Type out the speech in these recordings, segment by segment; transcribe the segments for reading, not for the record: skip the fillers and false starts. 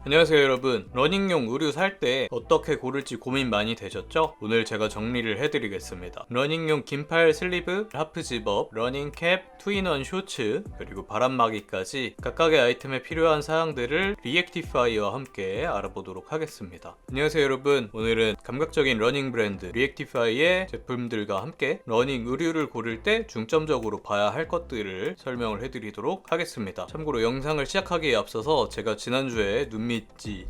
안녕하세요 여러분. 러닝용 의류 살 때 어떻게 고를지 고민 많이 되셨죠? 오늘 제가 정리를 해드리겠습니다. 러닝용 긴팔 슬리브, 하프 집업, 러닝캡, 투인원 쇼츠, 그리고 바람막이까지 각각의 아이템에 필요한 사항들을 리액티파이와 함께 알아보도록 하겠습니다. 안녕하세요 여러분. 오늘은 감각적인 러닝 브랜드 리액티파이의 제품들과 함께 러닝 의류를 고를 때 중점적으로 봐야 할 것들을 설명을 해드리도록 하겠습니다. 참고로 영상을 시작하기에 앞서서 제가 지난주에 눈밑지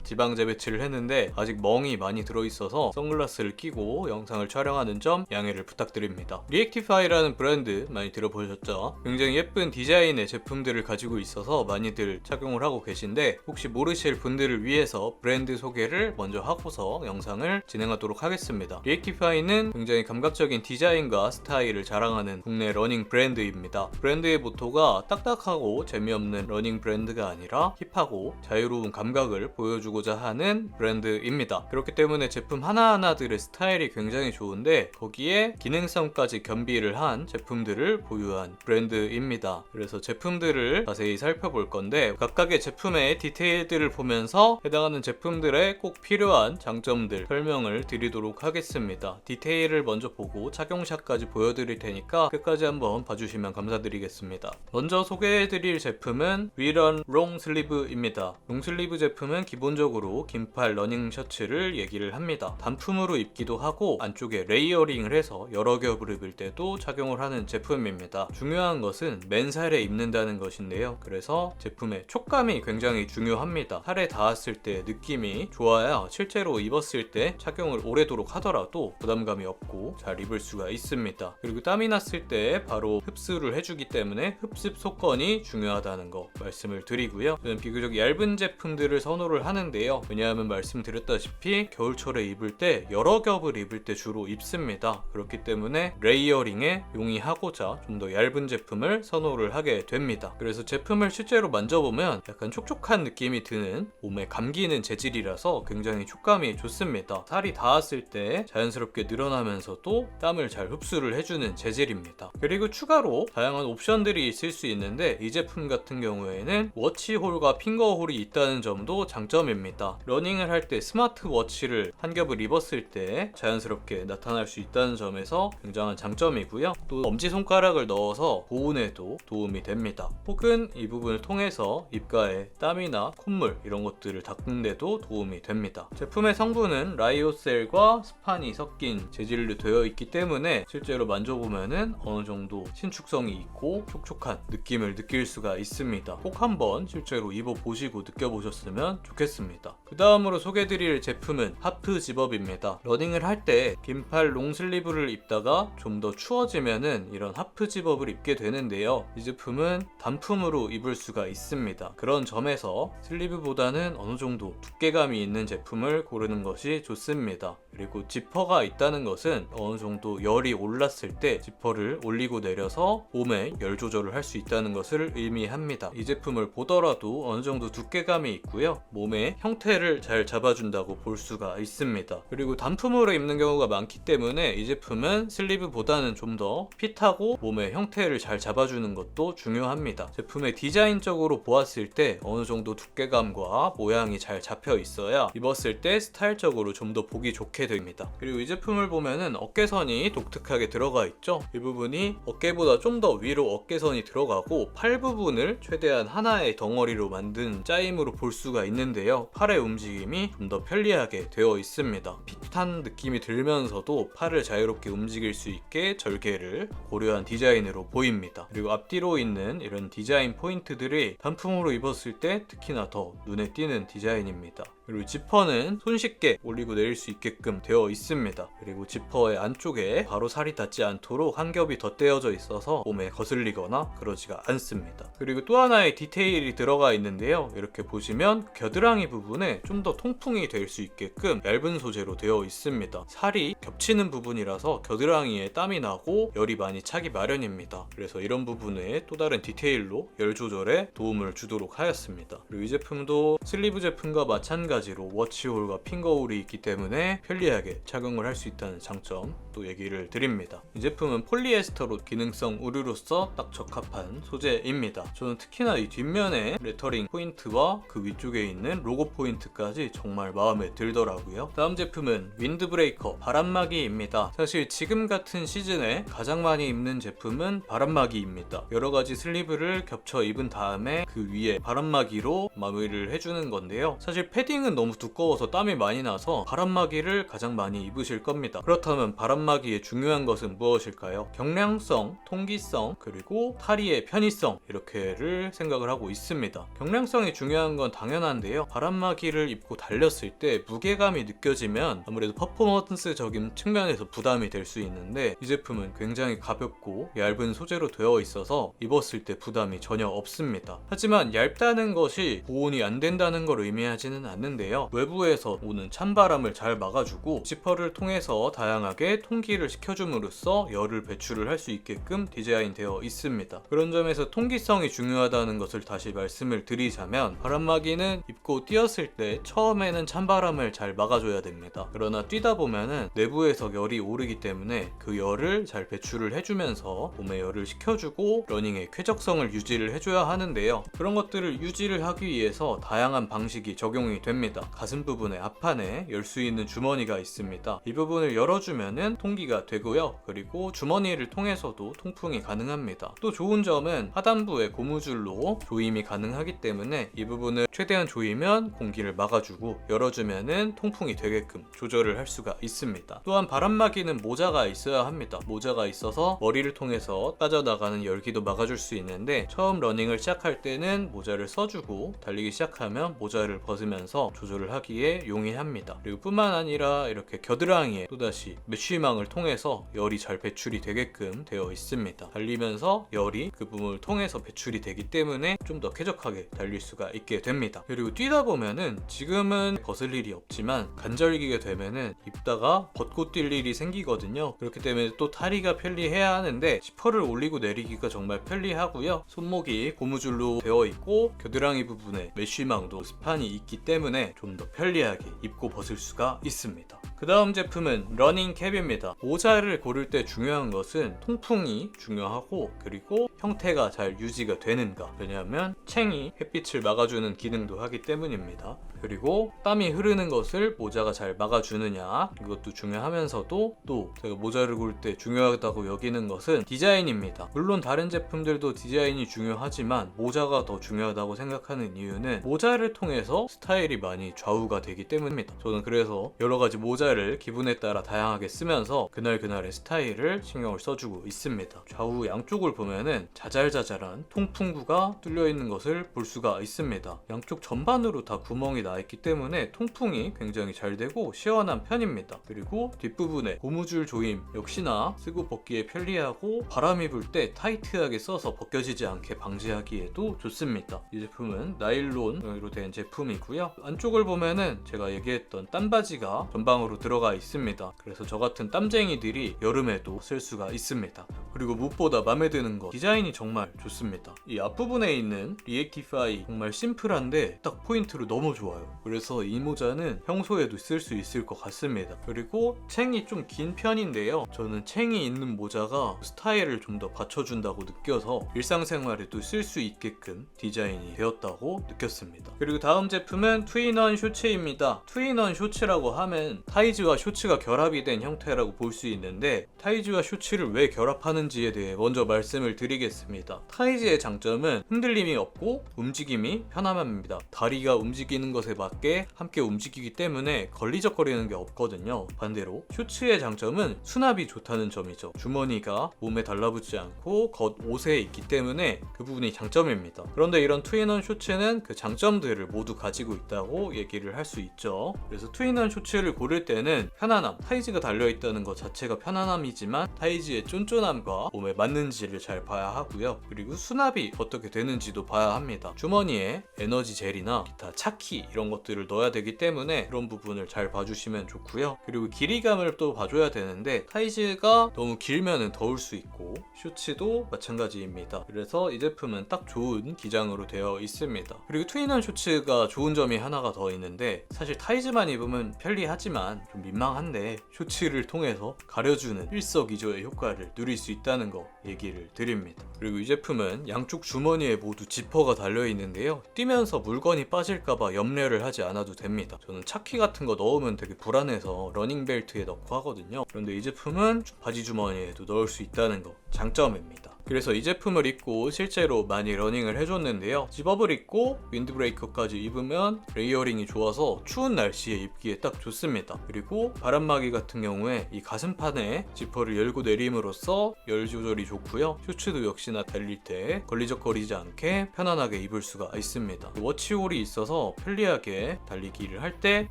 지방 재배치를 했는데 아직 멍이 많이 들어있어서 선글라스를 끼고 영상을 촬영하는 점 양해를 부탁드립니다. 리액티파이라는 브랜드 많이 들어보셨죠? 굉장히 예쁜 디자인의 제품들을 가지고 있어서 많이들 착용을 하고 계신데 혹시 모르실 분들을 위해서 브랜드 소개를 먼저 하고서 영상을 진행하도록 하겠습니다. 리액티파이는 굉장히 감각적인 디자인과 스타일을 자랑하는 국내 러닝 브랜드입니다. 브랜드의 모토가 딱딱하고 재미없는 러닝 브랜드가 아니라 힙하고 자유로운 감각을 보여주고자 하는 브랜드입니다. 그렇기 때문에 제품 하나하나들의 스타일이 굉장히 좋은데 거기에 기능성까지 겸비를 한 제품들을 보유한 브랜드입니다. 그래서 제품들을 자세히 살펴볼 건데 각각의 제품의 디테일들을 보면서 해당하는 제품들의 꼭 필요한 장점들 설명을 드리도록 하겠습니다. 디테일을 먼저 보고 착용샷까지 보여드릴 테니까 끝까지 한번 봐주시면 감사드리겠습니다. 먼저 소개해드릴 제품은 위런 롱슬리브입니다. 롱슬리브 제품은 기본적으로 긴팔 러닝 셔츠를 얘기를 합니다. 단품으로 입기도 하고 안쪽에 레이어링을 해서 여러 겹을 입을 때도 착용을 하는 제품입니다. 중요한 것은 맨살에 입는다는 것인데요. 그래서 제품의 촉감이 굉장히 중요합니다. 살에 닿았을 때 느낌이 좋아야 실제로 입었을 때 착용을 오래도록 하더라도 부담감이 없고 잘 입을 수가 있습니다. 그리고 땀이 났을 때 바로 흡수를 해주기 때문에 흡습 속건이 중요하다는 거 말씀을 드리고요. 저는 비교적 얇은 제품들을 선호를 하는데요. 왜냐하면 말씀드렸다시피 겨울철에 입을 때 여러 겹을 입을 때 주로 입습니다. 그렇기 때문에 레이어링에 용이하고자 좀 더 얇은 제품을 선호를 하게 됩니다. 그래서 제품을 실제로 만져보면 약간 촉촉한 느낌이 드는 몸에 감기는 재질이라서 굉장히 촉감이 좋습니다. 살이 닿았을 때 자연스럽게 늘어나면서도 땀을 잘 흡수를 해주는 재질입니다. 그리고 추가로 다양한 옵션들이 있을 수 있는데 이 제품 같은 경우에는 워치홀과 핑거홀이 있다는 점도 장점입니다. 러닝을 할 때 스마트워치를 한 겹을 입었을 때 자연스럽게 나타날 수 있다는 점에서 굉장한 장점이고요. 또 엄지손가락을 넣어서 보온에도 도움이 됩니다. 혹은 이 부분을 통해서 입가에 땀이나 콧물 이런 것들을 닦는 데도 도움이 됩니다. 제품의 성분은 라이오셀과 스판이 섞인 재질로 되어 있기 때문에 실제로 만져보면은 어느 정도 신축성이 있고 촉촉한 느낌을 느낄 수가 있습니다. 꼭 한번 실제로 입어보시고 느껴보셨으면 좋겠습니다. 그 다음으로 소개해드릴 제품은 하프 집업입니다. 러닝을 할 때 긴팔 롱슬리브를 입다가 좀 더 추워지면은 이런 하프 집업을 입게 되는데요. 이 제품은 단품으로 입을 수가 있습니다. 그런 점에서 슬리브보다는 어느 정도 두께감이 있는 제품을 고르는 것이 좋습니다. 그리고 지퍼가 있다는 것은 어느 정도 열이 올랐을 때 지퍼를 올리고 내려서 몸에 열 조절을 할 수 있다는 것을 의미합니다. 이 제품을 보더라도 어느 정도 두께감이 있고요. 몸의 형태를 잘 잡아준다고 볼 수가 있습니다. 그리고 단품으로 입는 경우가 많기 때문에 이 제품은 슬리브보다는 좀 더 핏하고 몸의 형태를 잘 잡아주는 것도 중요합니다. 제품의 디자인적으로 보았을 때 어느 정도 두께감과 모양이 잘 잡혀 있어야 입었을 때 스타일적으로 좀 더 보기 좋게 됩니다. 그리고 이 제품을 보면은 어깨선이 독특하게 들어가 있죠. 이 부분이 어깨보다 좀 더 위로 어깨선이 들어가고 팔 부분을 최대한 하나의 덩어리로 만든 짜임으로 볼 수가 있는데요. 팔의 움직임이 좀 더 편리하게 되어 있습니다. 핏한 느낌이 들면서도 팔을 자유롭게 움직일 수 있게 절개를 고려한 디자인으로 보입니다. 그리고 앞뒤로 있는 이런 디자인 포인트들이 단품으로 입었을 때 특히나 더 눈에 띄는 디자인입니다. 그리고 지퍼는 손쉽게 올리고 내릴 수 있게끔 되어 있습니다. 그리고 지퍼의 안쪽에 바로 살이 닿지 않도록 한 겹이 덧대어져 있어서 몸에 거슬리거나 그러지가 않습니다. 그리고 또 하나의 디테일이 들어가 있는데요. 이렇게 보시면 겨드랑이 부분에 좀 더 통풍이 될 수 있게끔 얇은 소재로 되어 있습니다. 살이 겹치는 부분이라서 겨드랑이에 땀이 나고 열이 많이 차기 마련입니다. 그래서 이런 부분에 또 다른 디테일로 열 조절에 도움을 주도록 하였습니다. 그리고 이 제품도 슬리브 제품과 마찬가지로 워치홀과 핑거홀이 있기 때문에 편리하게 착용을 할 수 있다는 장점 또 얘기를 드립니다. 이 제품은 폴리에스터로 기능성 의류로서 딱 적합한 소재입니다. 저는 특히나 이 뒷면에 레터링 포인트와 그 위쪽에 뒤에 있는 로고 포인트까지 정말 마음에 들더라고요. 다음 제품은 윈드브레이커 바람막이입니다. 사실 지금 같은 시즌에 가장 많이 입는 제품은 바람막이입니다. 여러가지 슬리브를 겹쳐 입은 다음에 그 위에 바람막이로 마무리를 해주는 건데요. 사실 패딩은 너무 두꺼워서 땀이 많이 나서 바람막이를 가장 많이 입으실 겁니다. 그렇다면 바람막이의 중요한 것은 무엇일까요? 경량성, 통기성, 그리고 탈의의 편의성, 이렇게를 생각을 하고 있습니다. 경량성이 중요한 건 당연한데요. 바람막이를 입고 달렸을 때 무게감이 느껴지면 아무래도 퍼포먼스적인 측면에서 부담이 될 수 있는데, 이 제품은 굉장히 가볍고 얇은 소재로 되어 있어서 입었을 때 부담이 전혀 없습니다. 하지만 얇다는 것이 보온이 안 된다는 걸 의미하지는 않는데요. 외부에서 오는 찬바람을 잘 막아주고 지퍼를 통해서 다양하게 통기를 시켜줌으로써 열을 배출을 할 수 있게끔 디자인되어 있습니다. 그런 점에서 통기성이 중요하다는 것을 다시 말씀을 드리자면, 바람막이는 입고 뛰었을 때 처음에는 찬바람을 잘 막아줘야 됩니다. 그러나 뛰다 보면은 내부에서 열이 오르기 때문에 그 열을 잘 배출을 해주면서 몸에 열을 식혀주고 러닝의 쾌적성을 유지를 해줘야 하는데요. 그런 것들을 유지를 하기 위해서 다양한 방식이 적용이 됩니다. 가슴 부분에 앞판에 열 수 있는 주머니가 있습니다. 이 부분을 열어주면은 통기가 되고요. 그리고 주머니를 통해서도 통풍이 가능합니다. 또 좋은 점은 하단부에 고무줄로 조임이 가능하기 때문에 이 부분을 최대한 조이면 공기를 막아주고 열어주면은 통풍이 되게끔 조절을 할 수가 있습니다. 또한 바람막이는 모자가 있어야 합니다. 모자가 있어서 머리를 통해서 빠져나가는 열기도 막아줄 수 있는데, 처음 러닝을 시작할 때는 모자를 써주고 달리기 시작하면 모자를 벗으면서 조절을 하기에 용이합니다. 그리고 뿐만 아니라 이렇게 겨드랑이에 또다시 메쉬망을 통해서 열이 잘 배출이 되게끔 되어 있습니다. 달리면서 열이 그 부분을 통해서 배출이 되기 때문에 좀 더 쾌적하게 달릴 수가 있게 됩니다. 그리고 뛰다 보면은 지금은 벗을 일이 없지만 간절기가 되면은 입다가 벗고 뛸 일이 생기거든요. 그렇기 때문에 또 탈의가 편리해야 하는데 지퍼를 올리고 내리기가 정말 편리하고요. 손목이 고무줄로 되어 있고 겨드랑이 부분에 메쉬망도 스판이 있기 때문에 좀 더 편리하게 입고 벗을 수가 있습니다. 그 다음 제품은 러닝캡입니다. 모자를 고를 때 중요한 것은 통풍이 중요하고, 그리고 형태가 잘 유지가 되는가. 왜냐하면 챙이 햇빛을 막아주는 기능도 하기 때문입니다. 그리고 땀이 흐르는 것을 모자가 잘 막아주느냐, 이것도 중요하면서도 또 제가 모자를 고를 때 중요하다고 여기는 것은 디자인입니다. 물론 다른 제품들도 디자인이 중요하지만 모자가 더 중요하다고 생각하는 이유는 모자를 통해서 스타일이 많이 좌우가 되기 때문입니다. 저는 그래서 여러가지 모자를 기분에 따라 다양하게 쓰면서 그날그날의 스타일을 신경을 써주고 있습니다. 좌우 양쪽을 보면은 자잘자잘한 통풍구가 뚫려 있는 것을 볼 수가 있습니다. 양쪽 전반으로 다 구멍이 나 있기 때문에 통풍이 굉장히 잘 되고 시원한 편입니다. 그리고 뒷부분에 고무줄 조임 역시나 쓰고 벗기에 편리하고 바람이 불 때 타이트하게 써서 벗겨지지 않게 방지하기에도 좋습니다. 이 제품은 나일론으로 된 제품이고요. 안쪽을 보면은 제가 얘기했던 땀바지가 전방으로 들어가 있습니다. 그래서 저 같은 땀쟁이들이 여름에도 쓸 수가 있습니다. 그리고 무엇보다 마음에 드는 거, 디자인이 정말 좋습니다. 이 앞부분에 있는 리액티파이 정말 심플한데 딱 포인트로 너무 좋아요. 그래서 이 모자는 평소에도 쓸 수 있을 것 같습니다. 그리고 챙이 좀 긴 편인데요, 저는 챙이 있는 모자가 스타일을 좀 더 받쳐준다고 느껴서 일상생활에도 쓸 수 있게끔 디자인이 되었다고 느꼈습니다. 그리고 다음 제품은 투인원 쇼츠입니다. 투인원 쇼츠라고 하면 타이즈와 쇼츠가 결합이 된 형태라고 볼 수 있는데, 타이즈와 쇼츠를 왜 결합하는지에 대해 먼저 말씀을 드리겠습니다. 타이즈의 장점은 흔들림이 없고 움직임이 편함입니다. 다리가 움직이는 것에 맞게 함께 움직이기 때문에 걸리적거리는 게 없거든요. 반대로 쇼츠의 장점은 수납이 좋다는 점이죠. 주머니가 몸에 달라붙지 않고 겉옷에 있기 때문에 그 부분이 장점입니다. 그런데 이런 투인원 쇼츠는 그 장점들을 모두 가지고 있다고 얘기를 할 수 있죠. 그래서 투인원 쇼츠를 고를 때는 편안함, 타이즈가 달려있다는 것 자체가 편안함이지만 타이즈의 쫀쫀함과 몸에 맞는지를 잘 봐야 하고요. 그리고 수납이 어떻게 되는지도 봐야 합니다. 주머니에 에너지 젤이나 기타 차키 이런 것들을 넣어야 되기 때문에 그런 부분을 잘 봐주시면 좋고요. 그리고 길이감을 또 봐줘야 되는데, 타이즈가 너무 길면은 더울 수 있고 쇼츠도 마찬가지입니다. 그래서 이 제품은 딱 좋은 기장으로 되어 있습니다. 그리고 투인원 쇼츠가 좋은 점이 하나가 더 있는데, 사실 타이즈만 입으면 편리하지만 좀 민망한데 쇼츠를 통해서 가려주는 일석이조의 효과를 누릴 수 있다는 거 얘기를 드립니다. 그리고 이 제품은 양쪽 주머니에 모두 지퍼가 달려있는데요. 뛰면서 물건이 빠질까봐 염려를 하지 않아도 됩니다. 저는 차키 같은 거 넣으면 되게 불안해서 러닝벨트에 넣고 하거든요. 그런데 이 제품은 바지 주머니에도 넣을 수 있다는 거 장점입니다. 그래서 이 제품을 입고 실제로 많이 러닝을 해줬는데요. 집업을 입고 윈드브레이커까지 입으면 레이어링이 좋아서 추운 날씨에 입기에 딱 좋습니다. 그리고 바람막이 같은 경우에 이 가슴판에 지퍼를 열고 내림으로써 열 조절이 좋고요. 셔츠도 역시나 달릴 때 걸리적거리지 않게 편안하게 입을 수가 있습니다. 워치홀이 있어서 편리하게 달리기를 할 때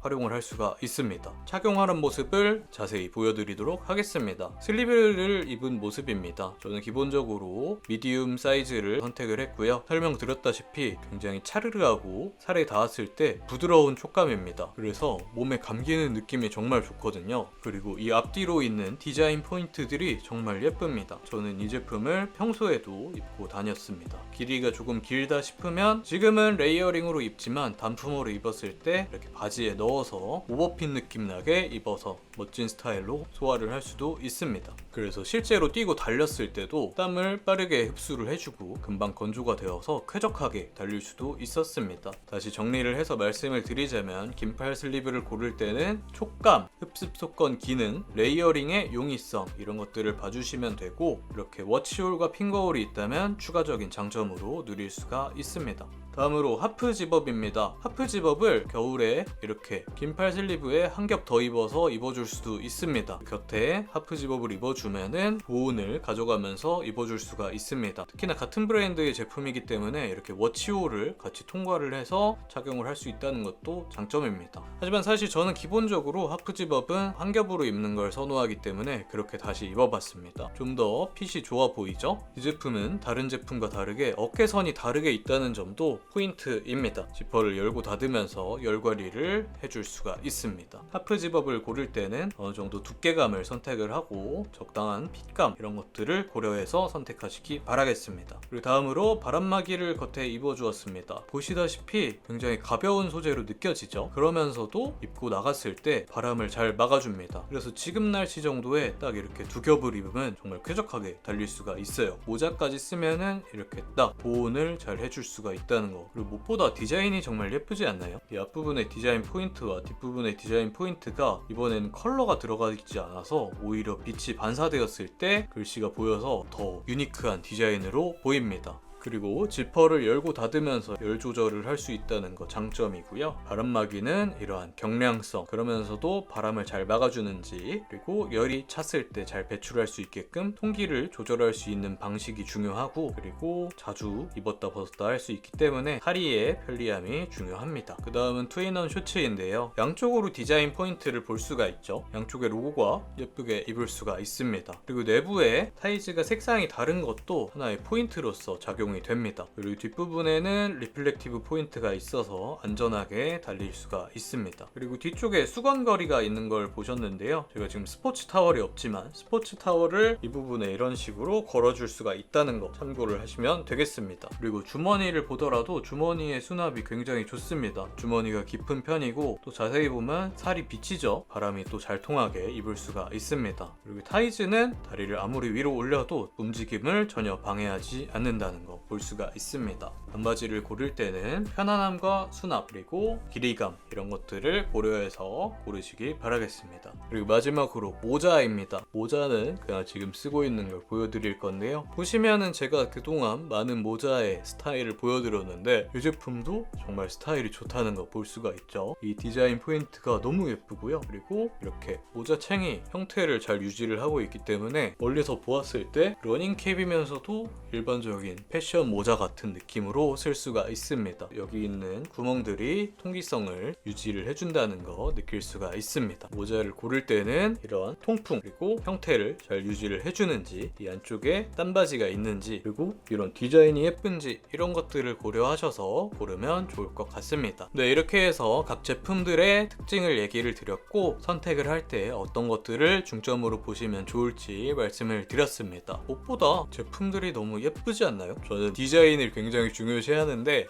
활용을 할 수가 있습니다. 착용하는 모습을 자세히 보여드리도록 하겠습니다. 슬리브를 입은 모습입니다. 저는 기본적으로 미디움 사이즈를 선택을 했고요. 설명드렸다시피 굉장히 차르르하고 살에 닿았을 때 부드러운 촉감입니다. 그래서 몸에 감기는 느낌이 정말 좋거든요. 그리고 이 앞뒤로 있는 디자인 포인트들이 정말 예쁩니다. 저는 이 제품을 평소에도 입고 다녔습니다. 길이가 조금 길다 싶으면 지금은 레이어링으로 입지만 단품으로 입었을 때 이렇게 바지에 넣어서 오버핏 느낌 나게 입어서 멋진 스타일로 소화를 할 수도 있습니다. 그래서 실제로 뛰고 달렸을 때도 땀을 빠르게 흡수를 해주고 금방 건조가 되어서 쾌적하게 달릴 수도 있었습니다. 다시 정리를 해서 말씀을 드리자면 긴팔 슬리브를 고를 때는 촉감, 흡습 속건 기능, 레이어링의 용이성 이런 것들을 봐주시면 되고 이렇게 워치홀과 핑거홀이 있다면 추가적인 장점으로 누릴 수가 있습니다. 다음으로 하프 집업입니다. 하프 집업을 겨울에 이렇게 긴팔 슬리브에 한 겹 더 입어서 입어줄 수도 있습니다. 곁에 하프 집업을 입어주면은 보온을 가져가면서 입어줄 수가 있습니다. 특히나 같은 브랜드의 제품이기 때문에 이렇게 워치홀을 같이 통과를 해서 착용을 할 수 있다는 것도 장점입니다. 하지만 사실 저는 기본적으로 하프 집업은 한 겹으로 입는 걸 선호하기 때문에 그렇게 다시 입어봤습니다. 좀 더 핏이 좋아 보이죠? 이 제품은 다른 제품과 다르게 어깨선이 다르게 있다는 점도 포인트입니다. 지퍼를 열고 닫으면서 열관리를 해줄 수가 있습니다. 하프 집업을 고를 때는 어느 정도 두께감을 선택을 하고 적당한 핏감 이런 것들을 고려해서 선택하시기 바라겠습니다. 그리고 다음으로 바람막이를 겉에 입어주었습니다. 보시다시피 굉장히 가벼운 소재로 느껴지죠? 그러면서도 입고 나갔을 때 바람을 잘 막아줍니다. 그래서 지금 날씨 정도에 딱 이렇게 두 겹을 입으면 정말 쾌적하게 달릴 수가 있어요. 모자까지 쓰면은 이렇게 딱 보온을 잘 해줄 수가 있다는 거. 그리고 무엇보다 디자인이 정말 예쁘지 않나요? 이 앞부분의 디자인 포인트와 뒷부분의 디자인 포인트가 이번에는 컬러가 들어가 있지 않아서 오히려 빛이 반사되었을 때 글씨가 보여서 더 유니크한 디자인으로 보입니다. 그리고 지퍼를 열고 닫으면서 열 조절을 할 수 있다는 거 장점이고요. 바람막이는 이러한 경량성, 그러면서도 바람을 잘 막아주는지, 그리고 열이 찼을 때 잘 배출할 수 있게끔 통기를 조절할 수 있는 방식이 중요하고, 그리고 자주 입었다 벗었다 할 수 있기 때문에 하리의 편리함이 중요합니다. 그 다음은 투인원 셔츠인데요. 양쪽으로 디자인 포인트를 볼 수가 있죠. 양쪽의 로고가 예쁘게 입을 수가 있습니다. 그리고 내부에 타이즈가 색상이 다른 것도 하나의 포인트로서 작용이 됩니다. 그리고 뒷부분에는 리플렉티브 포인트가 있어서 안전하게 달릴 수가 있습니다. 그리고 뒤쪽에 수건거리가 있는 걸 보셨는데요. 제가 지금 스포츠 타월이 없지만 스포츠 타월을 이 부분에 이런 식으로 걸어줄 수가 있다는 거 참고를 하시면 되겠습니다. 그리고 주머니를 보더라도 주머니의 수납이 굉장히 좋습니다. 주머니가 깊은 편이고 또 자세히 보면 살이 비치죠. 바람이 또 잘 통하게 입을 수가 있습니다. 그리고 타이즈는 다리를 아무리 위로 올려도 움직임을 전혀 방해하지 않는다는 거 볼 수가 있습니다. 반바지를 고를 때는 편안함과 수납 그리고 길이감 이런 것들을 고려해서 고르시길 바라겠습니다. 그리고 마지막으로 모자입니다. 모자는 그냥 지금 쓰고 있는 걸 보여드릴 건데요. 보시면은 제가 그동안 많은 모자의 스타일을 보여드렸는데 이 제품도 정말 스타일이 좋다는 거 볼 수가 있죠. 이 디자인 포인트가 너무 예쁘고요. 그리고 이렇게 모자챙이 형태를 잘 유지를 하고 있기 때문에 멀리서 보았을 때 러닝캡이면서도 일반적인 패션 모자 같은 느낌으로 쓸 수가 있습니다. 여기 있는 구멍들이 통기성을 유지를 해준다는 거 느낄 수가 있습니다. 모자를 고를 때는 이런 통풍 그리고 형태를 잘 유지를 해주는지, 이 안쪽에 땀바지가 있는지, 그리고 이런 디자인이 예쁜지 이런 것들을 고려하셔서 고르면 좋을 것 같습니다. 네, 이렇게 해서 각 제품들의 특징을 얘기를 드렸고 선택을 할 때 어떤 것들을 중점으로 보시면 좋을지 말씀을 드렸습니다. 무엇보다 제품들이 너무 예쁘지 않나요? 저는 저는 디자인을 굉장히 중요시하는데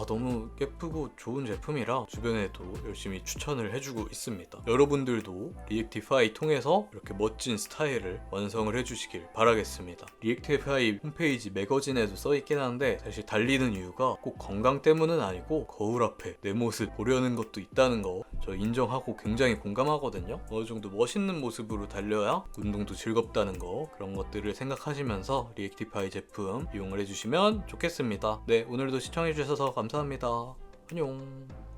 너무 예쁘고 좋은 제품이라 주변에도 열심히 추천을 해주고 있습니다. 여러분들도 리액티파이 통해서 이렇게 멋진 스타일을 완성을 해주시길 바라겠습니다. 리액티파이 홈페이지 매거진에도 써있긴 한데 사실 달리는 이유가 꼭 건강 때문은 아니고 거울 앞에 내 모습 보려는 것도 있다는 거 저 인정하고 굉장히 공감하거든요. 어느 정도 멋있는 모습으로 달려야 운동도 즐겁다는 거, 그런 것들을 생각하시면서 리액티파이 제품 이용을 해주시면 좋겠습니다. 네, 오늘도 시청해주셔서 감사합니다. 안녕.